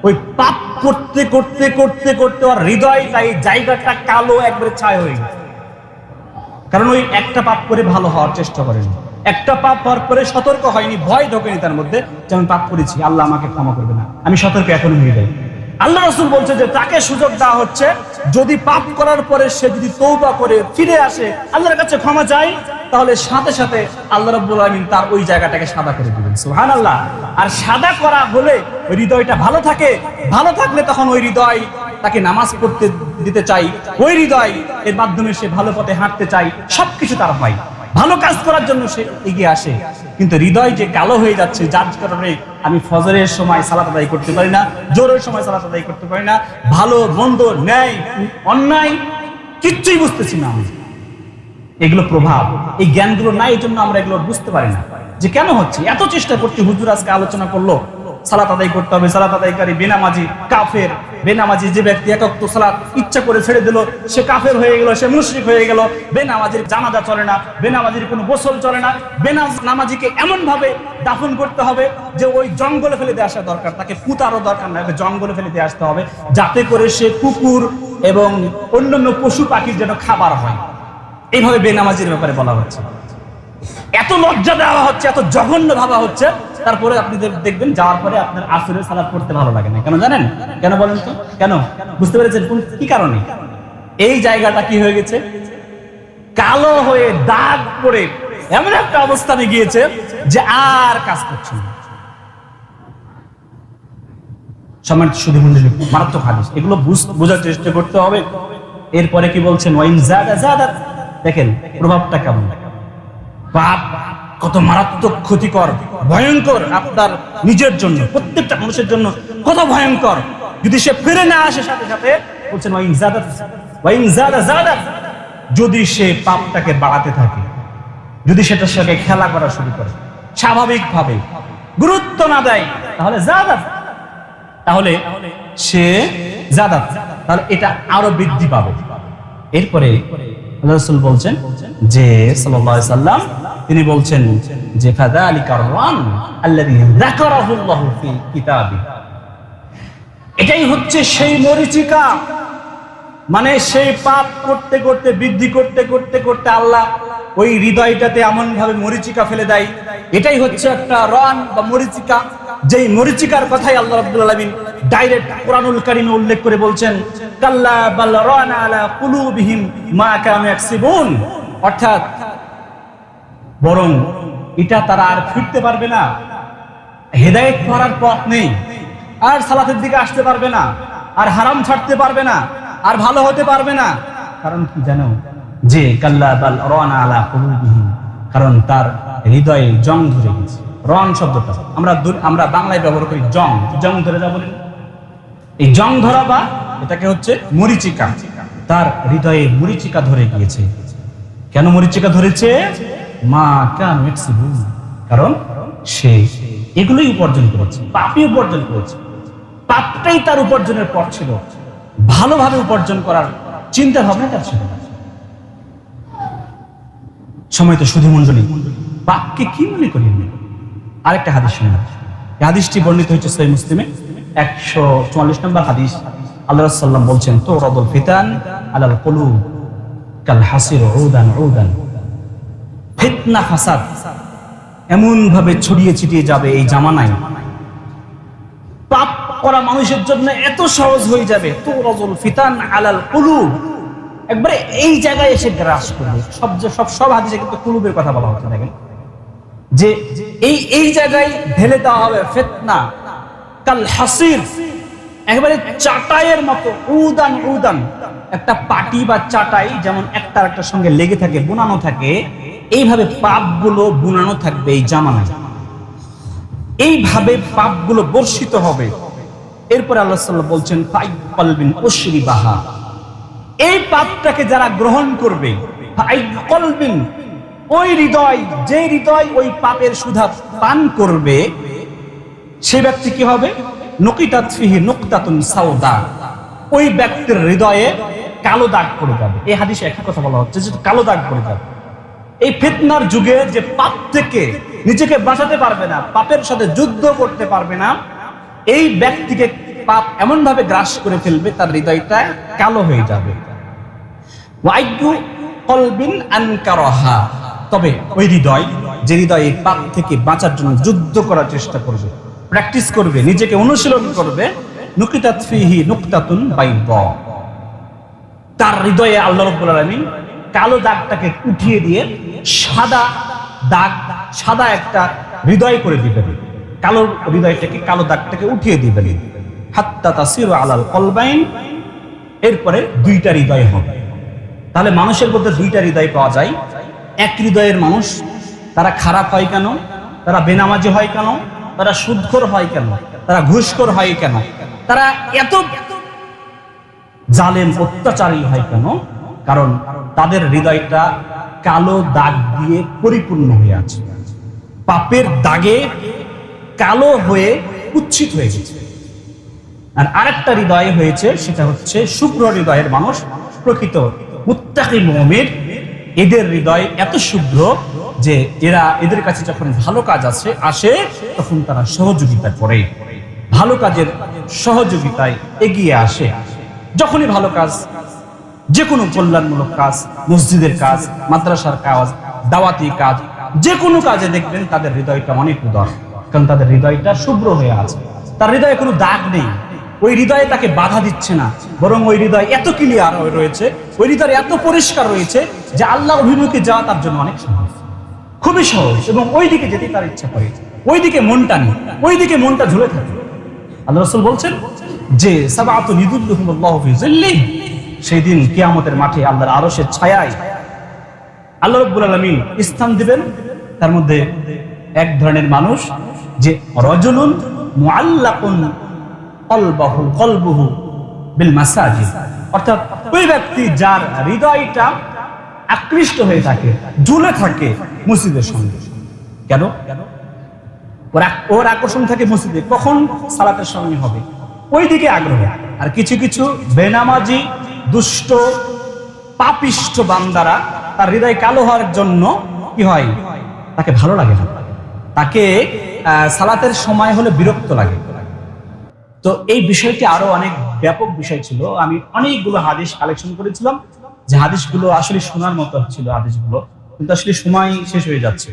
ওই পাপ করতে করতে করতে করতে ওর হৃদয়টা এই জায়গাটা কালো একবারে ছাই হয়ে গেছে। কারণ ওই একটা পাপ করে ভালো হওয়ার চেষ্টা করেনি, একটা পাপ হওয়ার পরে সতর্ক হয়নি, ভয় ঢোকেনি তার মধ্যে যে আমি পাপ করেছি, আল্লাহ আমাকে ক্ষমা করবে না, আমি সতর্ক এখনো হয়ে যাই। আল্লাহ রাসূল বলছে যে তাকে সুযোগ দেওয়া হচ্ছে, যদি পাপ করার পরে সে যদি তওবা করে ফিরে আসে, আল্লাহর কাছে ক্ষমা চায়, তাহলে সাথে সাথে আল্লাহ রাব্বুল আলামিন তার ওই জায়গাটাকে সাদা করে দিবেন। সুবহানাল্লাহ। আর সাদা করা হলে ওই হৃদয়টা ভালো থাকে, ভালো থাকলে তখন ওই হৃদয় তাকে নামাজ পড়তে দিতে চাই, ওই হৃদয় এর মাধ্যমে সে ভালো পথে হাঁটতে চাই, সবকিছু তার হয়, ভালো কাজ করার জন্য সে এগিয়ে আসে। কিন্তু হৃদয় যে কালো হয়ে যাচ্ছে, যার কারণে আমি ফজরের সময় সালাত আদায় করতে পারি না, জোহরের সময় সালাত আদায় করতে পারি না, ভালো মন্দ ন্যায় অন্যায় কিচ্ছুই বুঝতেছি না আমি। এগুলো প্রভাব, এই জ্ঞানগুলো নাই, এই জন্য আমরা এগুলো বুঝতে পারি না যে কেন হচ্ছে। এত চেষ্টা করছি, হুজুর আজকে আলোচনা করলো সালাত আদায় করতে হবে, সালাত আদায়কারী বেনামাজি কাফের, বেনামাজি যে ব্যক্তি একক সালাত ইচ্ছা করে ছেড়ে দিল সে কাফের হয়ে গেল, সে মুশরিক হয়ে গেল, বেনামাজির জানাজা চলে না, বেনামাজির কোনো গোসল চলে না, বেনামাজিকে এমন ভাবে দাফন করতে হবে যে ওই জঙ্গলে ফেলে দিয়ে আসা দরকার, তাকে পুঁতারও দরকার না, জঙ্গলে ফেলে দিয়ে আসতে হবে, যাতে করে সে কুকুর এবং অন্যান্য পশু পাখির যেন খাবার হয়। এইভাবে বেনামাজির ব্যাপারে বলা হচ্ছে, এত লজ্জা দেওয়া হচ্ছে, এত জঘন্য ভাবা হচ্ছে। তারপরে আপনি দেখবেন যাওয়ার পরে আপনার আসরের সালাত পড়তে ভালো লাগে না। কেন জানেন? কেন বলেন তো? কেন বুঝতে পেরেছেন কি কারণে? এই জায়গাটা কি হয়ে গেছে, কালো হয়ে দাগ পড়ে এমন একটা অবস্থানে গিয়েছে যে আর কাজ করছে না। সম্মানিত সুধী মণ্ডলী, মারাত্মক হাদিস, এগুলো বোঝার চেষ্টা করতে হবে। এরপরে কি বলছেন? ওয়াইন যাদা যাদাত, দেখেন প্রভাবটা কেমন, পাপ কত মারাত্মক ক্ষতিকর, ভয়ঙ্কর আপনার নিজের জন্য, প্রত্যেকটা মানুষের জন্য কত ভয়ঙ্কর। যদি সে ফিরে না আসে সাথে সাথে, বলছেন ওয়াইন যাদাত ওয়াইন যাদা যাদাত, যদি সে পাপটাকে বাড়াতে থাকে, যদি সেটার সাথে খেলা করা শুরু করে, স্বাভাবিকভাবে গুরুত্ব না দেয়, তাহলে যাদাত, তাহলে সে যাদাত, তাহলে এটা আরো বৃদ্ধি পাবে। এরপরে আল্লাহ রাসূল বলছেন যে সাল্লাল্লাহু আলাইহি সাল্লাম, তিনি বলছেন যে ফাযালিকার রান আল্লাযী যাকারাহুল্লাহু ফি কিতাবি, এটাই হচ্ছে সেই মরিচিকা, মানে সেই পাপ করতে করতে বৃদ্ধি করতে করতে করতে আল্লাহ ওই হৃদয়টাতে এমন ভাবে মরিচিকা ফেলে দেয়, এটাই হচ্ছে একটা রান বা মরিচিকা। যেই মরিচিকার কথাই আল্লাহ রাব্বুল আলামিন ডাইরেক্ট কোরআনুল কারীমে উল্লেখ করে বলছেন, কাল্লা বাল রানা আলা কুলুবিহিম মা কানু ইয়াকসিবুন, অর্থাৎ বরং এটা তারা আর ফিরতে পারবে না, হেদায়েত করার পথ নেই, আর সালাতের দিকে আসতে পারবে না, আর হারাম ছাড়তে পারবে না, আর ভালো হতে পারবে না। কারণ কি জানো? যে কাল্লা বাল রানা আলা কুলুবিহিম, কারণ তার হৃদয়ে জং ধরে গেছে। রন শব্দটা আমরা বাংলায় ব্যবহার করি জং, জং ধরে যা বলি, এই জং ধরা বা এটাকে হচ্ছে মরিচিকা, তার হৃদয়ে মরিচিকা ধরে গিয়েছে। কেন মরিচিকা ধরেছে? মা কানু ইয়াকসিবুন, কারণ সে এগুলোই উপার্জন করেছে, পাপই উপার্জন করেছে, পাপটাই তার উপার্জনের পথ ছিল, ভালোভাবে উপার্জন করার চিন্তা ভাবনা তার ছিল না। সময় তো সুধী মণ্ডলী, পাপকে কি মনে করি? আরেকটা হাদিস শুনুন, এই হাদিসটি বর্ণিত হয়েছে সহিহ মুসলিমে 144 নম্বর হাদিস। আল্লাহ রাসূল সাল্লাল্লাহু আলাইহি ওয়াসাল্লাম বলছেন, তুরাদুল ফিতান আলাল কুলুব কাল হাসির উদান উদান, ফিতনা ফাসাদ এমন ভাবে ছড়িয়ে ছিটিয়ে যাবে এই জামানায়, পাপ করা মানুষের জন্য এত সহজ হয়ে যাবে। তুরাদুল ফিতান আলাল কুলুব, একবারে এই জায়গায় এসে গ্রাস করবে। সব হাদিসে কিন্তু কুলুবের কথা বলা হচ্ছে, দেখেন যে এই জায়গায় ঢেলে দেওয়া হবে ফিতনা, কাল হাসির, একেবারে চাটাইয়ের মতো, উদান উদান, একটা পাটি বা চাটাই যেমন একটার একটার সঙ্গে লেগে থাকে, বুনানো থাকে, এইভাবে পাপগুলো বুনানো থাকবে এই জামানায়, এইভাবে পাপগুলো বর্ষিত হবে। এরপরে আল্লাহ সাল্লাল্লাহু আলাইহি ওয়াসাল্লাম বলছেন, ফাই কলবিন উশরিবাহা, এই পাপটাকে যারা গ্রহণ করবে, ফাই কলবিন, ওই হৃদয়, যে হৃদয় ওই পাপের সুধা পান করবে, সে ব্যক্তি কি হবে? নুকিতাত ফিহি নুকতাতুন সাওদা, ওই ব্যক্তির হৃদয়ে কালো দাগ পড়ে যাবে। এই হাদিসে একই কথা বলা হচ্ছে যে কালো দাগ পড়ে যাবে। এই ফিতনার যুগে যে পাপ থেকে নিজেকে বাঁচাতে পারবে না, পাপের সাথে যুদ্ধ করতে পারবে না, এই ব্যক্তিকে পাপ এমন ভাবে গ্রাস করে ফেলবে তার হৃদয়টা কালো হয়ে যাবে। ওয়াইয়ু কলবিন আনকারাহা, তবে ওই হৃদয়, যে হৃদয় এই পাপ থেকে বাঁচার জন্য যুদ্ধ করার চেষ্টা করবে, প্র্যাকটিস করবে, নিজেকে অনুশীলন করবে, নুকিতাত ফিহি নুকতাতুন বাইদা, তার হৃদয়ে আল্লাহ রাব্বুল আলামিন কালো দাগটাকে উঠিয়ে দিয়ে সাদা দাগ, সাদা একটা হৃদয় করে দিবেন। কালো হৃদয়টাকে, কালো দাগটাকে উঠিয়ে দিবেন। হাত্তা তাসিরু আলাল কলবাইন, এরপরে দুইটা হৃদয় হবে। তাহলে মানুষের মধ্যে দুইটা হৃদয় পাওয়া যায়। এক হৃদয়ের মানুষ, তারা খারাপ হয় কেন? তারা বেনামাজি হয় কেন? তারা সুদখোর হয় কেন? তারা ঘুষখোর হয় কেন? তারা এত জালেম অত্যাচারী হয় কেন? কারণ তাদের হৃদয়টা কালো দাগ দিয়ে পরিপূর্ণ হয়ে আছে, পাপের দাগে কালো হয়ে কুৎসিত হয়ে গেছে। আর আরেকটা হৃদয় হয়েছে, সেটা হচ্ছে শুভ্র হৃদয়ের মানুষ, প্রকৃত মুত্তাকি মুমিন। এদের হৃদয় এত শুভ্র যে এদের কাছে যখন ভালো কাজ আসে তখন তারা সহযোগিতা করে, ভালো কাজের সহযোগিতায় এগিয়ে আসে। যখনই ভালো কাজ, যে কোনো কল্যাণমূলক কাজ, মসজিদের কাজ, মাদ্রাসার কাজ, দাওয়াতি কাজ, যে কোনো কাজে দেখবেন তাদের হৃদয়টা অনেক উদার, কারণ তাদের হৃদয়টা শুভ্র হয়ে আছে, তার হৃদয়ে কোনো দাগ নেই। ওই হৃদয়ে তাকে বাধা দিচ্ছে না, বরং ওই হৃদয় এত ক্লিয়ার রয়েছে, ওই হৃদয় এত পরিষ্কার রয়েছে যে আল্লাহ অভিমুখে যাওয়া তার জন্য অনেক সহজ, খুবই সহজ। এবং ওই দিকে যেতে তার ইচ্ছা করে, ওই দিকে মনটা নেই, ওই দিকে মনটা ঝুলে থাকে। আল্লাহ রাসূল বলছেন যে সাবআতুন ইযিল্লুহুমুল্লাহু ফি যিল্লিহি, সেই দিন কিয়ামতের মাঠে আল্লাহর আরশের ছায়ায় আল্লাহ রাব্বুল আলামিন স্থান দিবেন। তার মধ্যে এক ধরনের মানুষ, যে রাজুলুন মুআল্লাকুন কলবুহু বিল মাসাজিদ, অর্থাৎ ওই ব্যক্তি যার হৃদয়টা আকৃষ্ট হয়ে থাকে, ঝুলে থাকে মসজিদের সঙ্গে। কেন? ওর আকর্ষণ থাকে মসজিদে, কখন সালাতের সময় হবে, ওই দিকে আগ্রহ। আর কিছু কিছু বেনামাজি, দুষ্ট, পাপিষ্ঠ বান্দারা, তার হৃদয় কালো হওয়ার জন্য কি হয়, তাকে ভালো লাগে না, তাকে সালাতের সময় হলে বিরক্ত লাগে। তো এই বিষয়টি আরো অনেক ব্যাপক বিষয় ছিল। আমি অনেকগুলো হাদিস কালেকশন করেছিলাম, যে হাদিসগুলো আসলে শোনার মতো ছিল হাদিসগুলো, কিন্তু আসলে সময় শেষ হয়ে যাচ্ছে।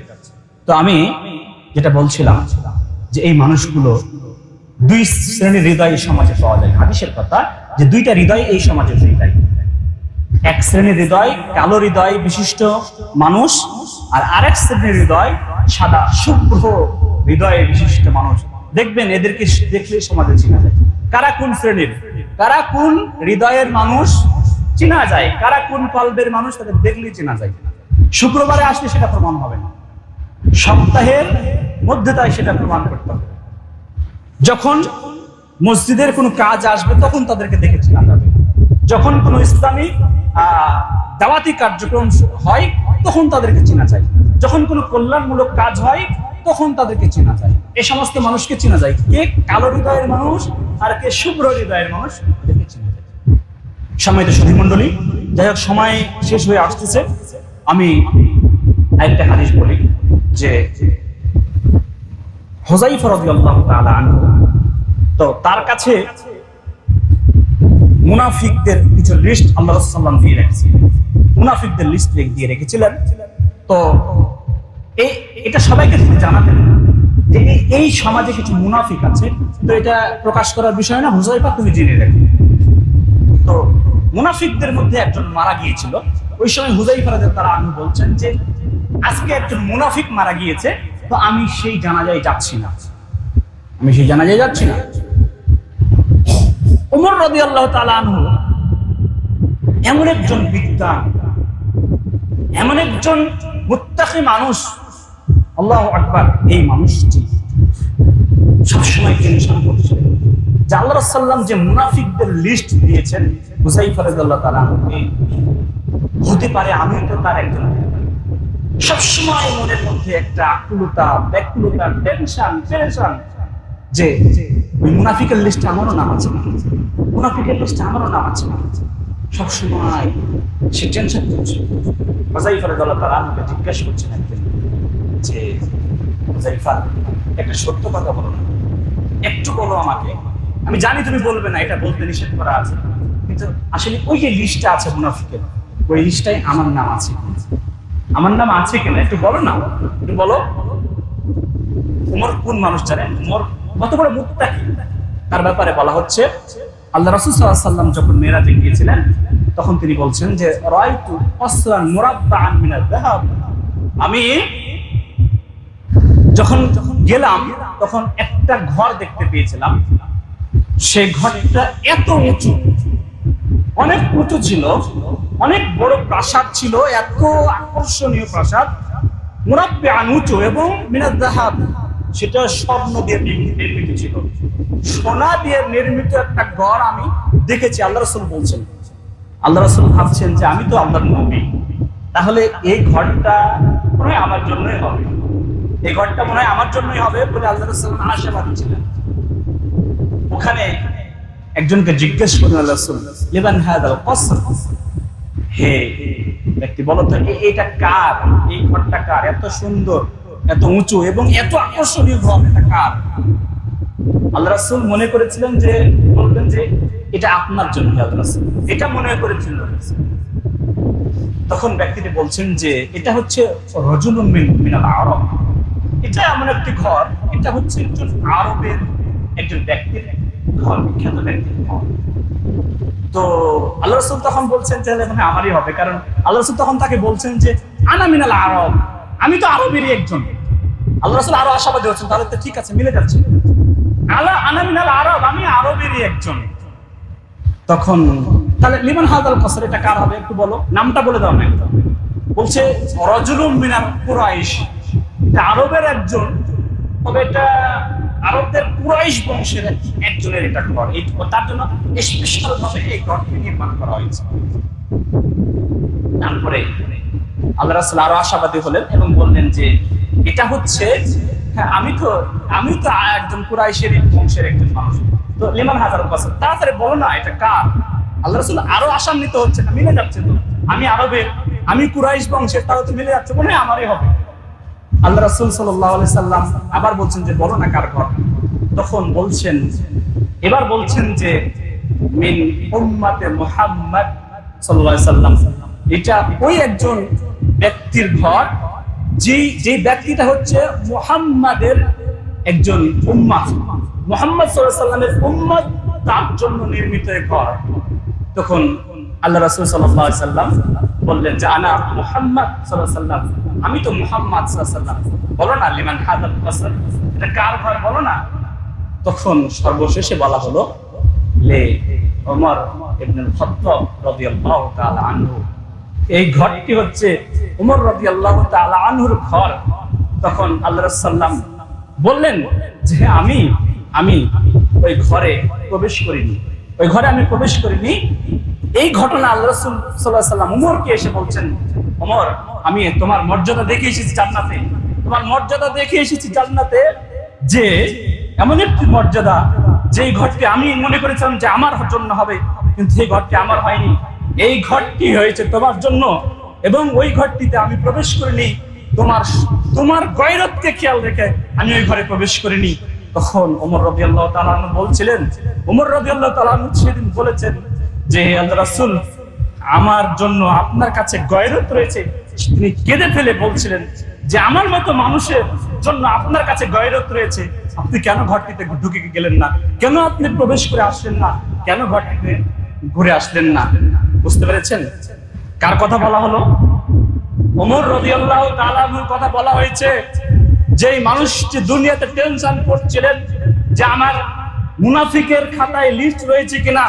তো আমি যেটা বলছিলাম যে এই মানুষগুলো, দুই শ্রেণীর হৃদয় এই সমাজে পাওয়া যায়। হাদিসের কথা যে দুইটা হৃদয় এই সমাজে হৃদয়, এক শ্রেণীর হৃদয় কালো হৃদয় বিশিষ্ট মানুষ, আর আরেক শ্রেণীর হৃদয় সাদা শুভ্র হৃদয় বিশিষ্ট মানুষ। দেখবেন এদেরকে দেখলে সমাজে চেনা যায় কারা কোন শ্রেণীর, কারা কোন হৃদয়ের মানুষ চেনা যায়, কারা কোন কলবের মানুষ, তাদের দেখলেই চেনা যায়। শুক্রবারে আসলে সেটা প্রমাণ হবে না, সপ্তাহের মধ্যে তাই সেটা প্রমাণ করতে হবে। যখন মসজিদের কোনো কাজ আসবে তখন তাদেরকে দেখে চেনা যাবে, যখন কোনো ইসলামী দাওয়াতি কার্যক্রম হয় তখন তাদেরকে চেনা যায়, যখন কোনো কল্যাণমূলক কাজ হয় তখন তাদেরকে চেনা যায়। এই সমস্ত মানুষকে চেনা যায়, কে কালো হৃদয়ের মানুষ আর কে শুভ্র হৃদয়ের মানুষ, এদেরকে চেনা যায়। সম্মানিত সুধী মণ্ডলী, যাই হোক সময় শেষ হয়ে আসতেছে, আমি একটা হাদিস বলি যে হুযায়ফা রাদিয়াল্লাহু তাআলা আনহু, তো তার কাছে মুনাফিকদের কিছু লিস্ট আল্লাহ রাসূল সাল্লাল্লাহু আলাইহি ওয়াসাল্লাম দিয়ে রেখেছিলেন, মুনাফিকদের লিস্ট দিয়ে রেখেছিলেন। তো এটা সবাইকে তিনি জানাতেন যে এই সমাজে কিছু মুনাফিক আছে, তো এটা প্রকাশ করার বিষয় না, হুযায়ফা তুমি জেনে রাখো। তো মুনাফিকদের মধ্যে একজন মারা গিয়েছিল। ওই সময় হুযায়ফা রাদিয়াল্লাহু আনহু বলছেন যে আজকে একজন মুনাফিক মারা গিয়েছে, তো আমি সেই জানাজায় যাচ্ছি না, আমি সেই জানাজায় যাচ্ছি না। ওমর রাদিয়াল্লাহু তাআলা আনহু এমন একজন বিদ্বান, এমন একজন মুত্তাকি মানুষ, আল্লাহু আকবার, এই মানুষটি সবসময় টেনশন করছে যে আল্লাহ রাসূল সাল্লাল্লাহু আলাইহি ওয়াসাল্লাম যে মুনাফিকদের লিস্ট দিয়েছেন হুযায়ফা রাদিয়াল্লাহু তাআলা আনহুকে, হতে পারে আমি তো তার একজন। সবসময় মনের মধ্যে একটা আকুলতা, ব্যাকুলতা, টেনশন, পেরেশান যে ওই মুনাফিকের লিস্টে আমারও নাম আছে, মুনাফিকের লিস্টে আমারও নাম আছে। সবসময় সে টেনশন করছে। হুযায়ফা রাদিয়াল্লাহু তাআলা আনহুকে জিজ্ঞাসা করছেন একদিন যে হুযায়ফা, একটা সত্য কথা বলো না, একটু বলো আমাকে আমি জানি তুমি বলবে না, এটা বলতে নিষেধ করা আছে, কিন্তু আসলে ওই যে লিস্টটা আছে মুনাফিকের, ওই লিস্টটাই আমার নাম আছে, আমার নাম আছে কিনা একটু বলো না, একটু বলো। উমর কোন মানুষ জানেন? উমর কত বড় মুত্তাকি, তার ব্যাপারে বলা হচ্ছে আল্লাহ রাসূল সাল্লাল্লাহু আলাইহি ওয়াসাল্লাম যখন মেরাজে গিয়েছিলেন তখন তিনি বলছেন যে রাআইতু আসরান মুরাব্বাআন মিনাল যাহাব, আমি যখন গেলাম তখন একটা ঘর দেখতে পেয়েছিলাম, সেই ঘরটা এত উঁচু, অনেক উঁচু ছিল, অনেক বড় প্রাসাদ ছিল, এত আকর্ষণীয় প্রাসাদ, মুরাব্বাআন উঁচু, এবং মিনাল যাহাব সেটা স্বর্ণ দিয়ে নির্মিত ছিল, সোনা দিয়ে নির্মিত একটা ঘর আমি দেখেছি। আল্লাহ রাসূল বলছেন, আল্লাহ রাসূল ভাবছেন যে আমি তো আল্লাহর নবী, তাহলে এই ঘরটা মনে হয় আমার জন্যই হবে, এই ঘরটা মনে হয় আমার জন্যই হবে বলে আল্লাহ রাসূল আশাবাদী ছিলেন। ওখানে একজনকে জিজ্ঞেস করলেন আল্লাহ রাসূল, লিমান হাদাল কসর, হে ব্যক্তি বলো তো এটা কার, এই ঘরটা কার, এত সুন্দর, এত উঁচু এবং এত আকর্ষণীয় ঘর, এটা কার? আল্লাহ রাসূল মনে করেছিলেন যে বলবেন যে এটা আপনার জন্য, আল্লাহ রাসূল এটা মনে করেছিলেন। তখন ব্যক্তিটি বলছেন যে এটা হচ্ছে রাজুলুম মিনাল আরব, এটা এমন একটি ঘর, এটা হচ্ছে একজন আরবের একজন ব্যক্তির ঘর, বিখ্যাত ব্যক্তির ঘর। তো আল্লাহ রাসূল তখন বলছেন তাহলে মানে আমারই হবে, কারণ আল্লাহ রাসূল তখন তাকে বলছেন যে আনা মিনাল আরব, আমি তো আরবেরই একজন। আল্লাহ রাসূল আরো আশাবাদী হচ্ছেন, তাহলে তো ঠিক আছে, মিলে যাচ্ছে, আনা মিনাল আরব, আমি আরবেরই একজন। তখন তাহলে লিমান হাদাল কসর, এটা কার হবে একটু বলো, নামটা বলে দাও না। বলছে রাজুলুম মিনাল কুরাইশ, এটা আরবের একজন, তবে এটা আরবদের কুরাইশ বংশের একজনের এটা ঘর, এই তার জন্য স্পেশাল ভাবে এই ঘরটি নির্মাণ করা হয়েছে। তারপরে আল্লাহ রাসূল আরো আশাবাদী হলেন এবং বললেন যে এটা হচ্ছে, হ্যাঁ আমি তো একজন কুরাইশের বংশের একজন মানুষ, তো লিমান হাদাল কসর, তাড়াতাড়ি বলো না এটা কার? আল্লাহ রাসূল আরো আশান্বিত হচ্ছে, না মিলে যাচ্ছে তো, আমি আরবের, আমি কুরাইশ বংশের, তাহলে তো মিলে যাচ্ছে, মনে হয় আমারই হবে। আল্লাহ রাসূল সাল্লাল্লাহু আলাইহি সাল্লাম আবার বলছেন যে বলো না কার ঘর। তখন বলছেন, এবার বলছেন যে মিন উম্মাতে মুহাম্মদ সাল্লাল্লাহু আলাইহি সাল্লাম, এটা ওই একজন ব্যক্তির ঘর যে ব্যক্তিটা হচ্ছে মুহাম্মাদের একজন উম্মাহ, মুহাম্মদ সাল্লাল্লাহু আলাইহি সাল্লামের উম্মত, তার জন্য নির্মিত এই ঘর। তখন আল্লাহ রাসূল সাল্লাল্লাহু আলাইহি সাল্লাম বললেন যে আনা মুহাম্মদ সাল্লাল্লাহু আলাইহি সাল্লাম, আমি তো মুহাম্মদ সাল্লাল্লাহু আলাইহি সাল্লাম, বলো না লিমান হাদাল কসর, এটা কার ঘর বলো না। তখন সর্বশেষে বলা হলো লে ওমর ইবনুল খাত্তাব রাদিয়াল্লাহু তাআলা আনহু, এই ঘরটি হচ্ছে ওমর রাদিয়াল্লাহু তাআলা আনহুর ঘর। তখন আল্লাহ রাসূল সাল্লাম বললেন যে আমি ওই ঘরে প্রবেশ করিনি, ওই ঘরে আমি প্রবেশ করিনি। এই ঘটনা আল্লাহ রাসূল সাল্লাল্লাহু আলাইহি সাল্লাম ওমরকে এসে বলছেন, ওমর আমি তোমার মর্যাদা দেখে এসেছি জান্নাতে, তোমার মর্যাদা দেখে এসেছি জান্নাতে, যে এমন একটি মর্যাদা যেই ঘরটি আমি মনে করেছিলাম যে আমার জন্য হবে, কিন্তু এই ঘরটি আমার হয়নি, এই ঘরটি হয়েছে তোমার জন্য, এবং ওই ঘরটিতে আমি প্রবেশ করিনি, তোমার গয়রতকে খেয়াল রেখে আমি ওই ঘরে প্রবেশ করিনি। তখন ওমর রাদিয়াল্লাহু তাআলা আনহু বলছিলেন, ওমর রাদিয়াল্লাহু তাআলা আনহু সেদিন বলেছেন যে আল্লাহ রাসূল আমার জন্য আপনার কাছে গয়রত রয়েছে। তিনি কেঁদে ফেলে বলছিলেন যে আমার মতো মানুষের জন্য আপনার কাছে গয়রত রয়েছে, আপনি কেন ঘরটিতে ঢুকে গেলেন না, কেন আপনি প্রবেশ করে আসলেন না, কেন ঘরটিতে ঘুরে আসলেন না? বুঝতে পেরেছেন কার কথা বলা হলো? ওমর রাদিয়াল্লাহু তাআলা আনহুর কথা বলা হয়েছে। যেই মানুষটি দুনিয়াতে টেনশন করছিলেন যে আমার মুনাফিকের খাতায় লিস্ট রয়েছে কিনা,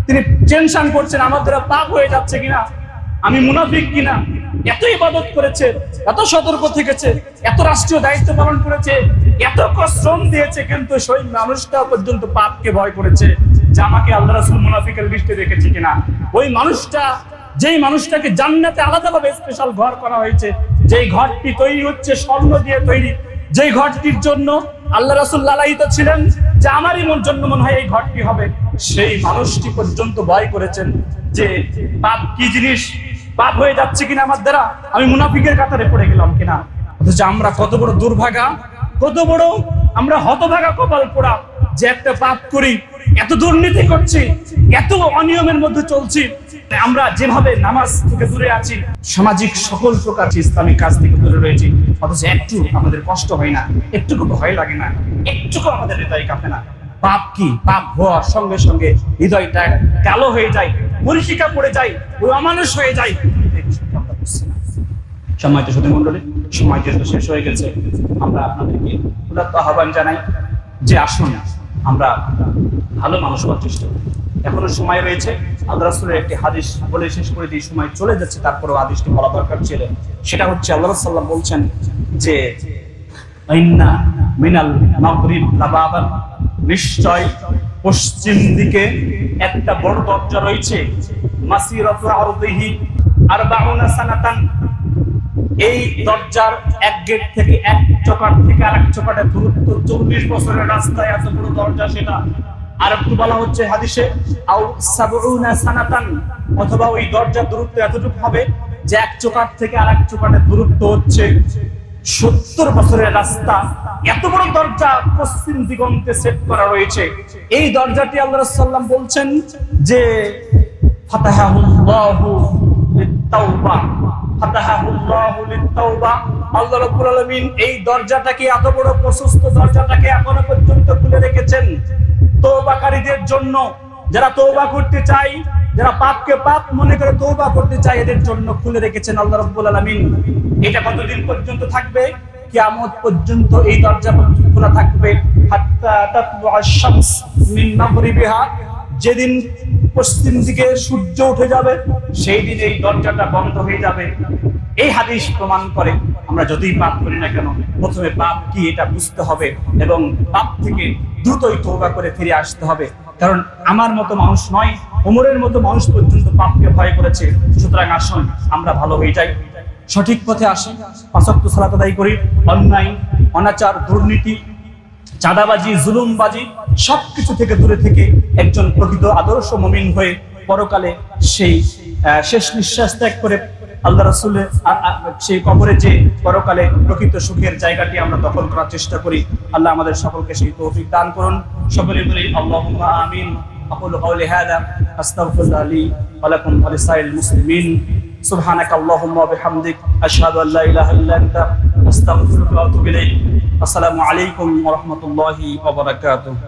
তিনি টেনশন করছেন আমার দ্বারা পাপ হয়ে যাচ্ছে কিনা, আমি মুনাফিক কিনা। এত ইবাদত করেছে, এত সতর্ক থেকেছে, এত রাষ্ট্রীয় দায়িত্ব পালন করেছে, এত শ্রম দিয়েছে, কিন্তু সেই মানুষটা পর্যন্ত পাপকে ভয় করেছে যে আমাকে আল্লাহ রাসূল মুনাফিকের লিস্টে রেখেছে কিনা। ওই মানুষটা, যেই মানুষটাকে জান্নাতে আলাদাভাবে স্পেশাল ঘর করা হয়েছে, যেই ঘরটি তৈরি হচ্ছে স্বর্ণ দিয়ে তৈরি, যেই ঘরটির জন্য আল্লাহ রাসূল লালায়িত ছিলেন যে আমারই জন্য মনে হয় এই ঘরটি হবে, সেই মানুষটি পর্যন্ত ভয় করেছেন যে পাপ কি জিনিস, পাপ হয়ে যাচ্ছে কিনা আমার দ্বারা, আমি মুনাফিকের কাতারে পড়ে গেলাম কিনা। অথচ আমরা কত বড় দুর্ভাগা, কত বড় আমরা হতভাগা কপাল পোড়া, যে একটা পাপ করি, এত দুর্নীতি করছি, এত অনিয়মের মধ্যে চলছি, আমরা যেভাবে নামাজ থেকে দূরে আছি, সামাজিক সকল প্রকার ইসলামিক কাজ থেকে দূরে রয়েছি, অথচ একটু আমাদের কষ্ট হয় না, একটুকু ভয় লাগে না, একটুকু আমাদের হৃদয় কাঁপে না। পাপ কি? পাপ হওয়ার সঙ্গে সঙ্গে হৃদয়টা কালো হয়ে যায়, মরিচিকা পড়ে যায়, ওই অমানুষ হয়ে যায়। সম্মানিত সুধী মণ্ডলী, সময় যেহেতু শেষ হয়ে গেছে, আমরা আপনাদেরকে উদাত্ত আহ্বান জানাই যে আসুন আমরা ভালো মানুষ হওয়ার চেষ্টা করি। এখনো সময় রয়েছে। আল্লাহ রাসূলের একটি হাদিস বলে শেষ করে দিয়ে সময় চলে যাচ্ছে, তারপরেও হাদিসটি বলা দরকার ছিল। সেটা হচ্ছে আল্লাহ রাসূল সাল্লাল্লাহু আলাইহি ওয়াসাল্লাম বলছেন যে ইন্না মিনাল মাগরিব লাবাবান, নিশ্চয় পশ্চিম দিকে একটা বড় দরজা রয়েছে, মাসিরাতু আরদিহি 40 সানাতান। এই দরজার এক গেট থেকে এক চকাট থেকে আরেক চকাটে দূরত্ব 40 বছরের রাস্তায়, এত বড় দরজা সেটা। আর একটু বলা হচ্ছে হাদিসে আও 70 সানাতান, অথবা ওই দরজার দূরত্ব এতটুকু হবে যে এক চকাট থেকে আরেক চকাটে দূরত্ব হচ্ছে 70 বছরের রাস্তা। এত বড় দরজা পশ্চিম দিগন্তে সেট করা রয়েছে। এই দরজাটি আল্লাহ রাসূল সাল্লাল্লাহু আলাইহি ওয়াসাল্লাম বলছেন যে ফাতাহাহুল্লাহু লিত-তাওবা, ফাতাহাহুল্লাহু লিত-তাওবা। আল্লাহ রাব্বুল আলামিন এই দরজাটাকে, এত বড় প্রশস্ত দরজাটাকে এখনো পর্যন্ত খুলে রেখেছেন তওবাকারীদের জন্য। যারা তওবা করতে চায়, যারা পাপকে পাপ মনে করে তওবা করতে চায়, এদের জন্য খুলে রেখেছেন আল্লাহ রাব্বুল আলামিন। এটা কতদিন পর্যন্ত থাকবে? কিয়ামত পর্যন্ত এই দরজা খোলা থাকবে। হাত্তা তাতলুআশ শামস মিন মাগরিবিহা, যেদিন পশ্চিম দিকে সূর্য উঠে যাবে সেই দিন এই দরজাটা বন্ধ হয়ে যাবে। এই হাদিস প্রমাণ করে আমরা যতই পাপ করি না কেন, প্রথমে পাপ কি এটা বুঝতে হবে এবং পাপ থেকে দ্রুতই তওবা করে ফিরে আসতে হবে। কারণ আমার মতো মানুষ নয়, ওমরের মতো মানুষ পর্যন্ত পাপকে ভয় করেছে। সুতরাং আসুন আমরা ভালো হয়ে যাই, সঠিক পথে আসি, 5 ওয়াক্ত সালাত আদায় করি, অন্যায় অনাচার দুর্নীতি চাঁদাবাজি জুলুমবাজি সবকিছু থেকে দূরে থেকে একজন প্রকৃত আদর্শ মুমিন হয়ে পরকালে সেই শেষ নিঃশ্বাস ত্যাগ করে আল্লাহ রাসূলের সেই কবরে যে পরকালে প্রকৃত সুখের জায়গাটি আমরা দখল করার চেষ্টা করি। আল্লাহ আমাদের সকলকে সেই তৌফিক দান করুন। সকলে বলি আল্লাহুম্মা আমিন। আকুলু কাওলি হাযা আস্তাগফিরুল্লাহ লি ওয়া লাকুম ওয়া লিসাইরিল মুসলিমিন। সুবহানাকা আল্লাহুম্মা ওয়া বিহামদিক আশহাদু আল্লা ইলাহা ইল্লা আনতা আস্তাগফিরুকা ওয়া আতুবু ইলাইক। আসসালামু আলাইকুম ওয়া রাহমাতুল্লাহি ওয়া বারাকাতুহু।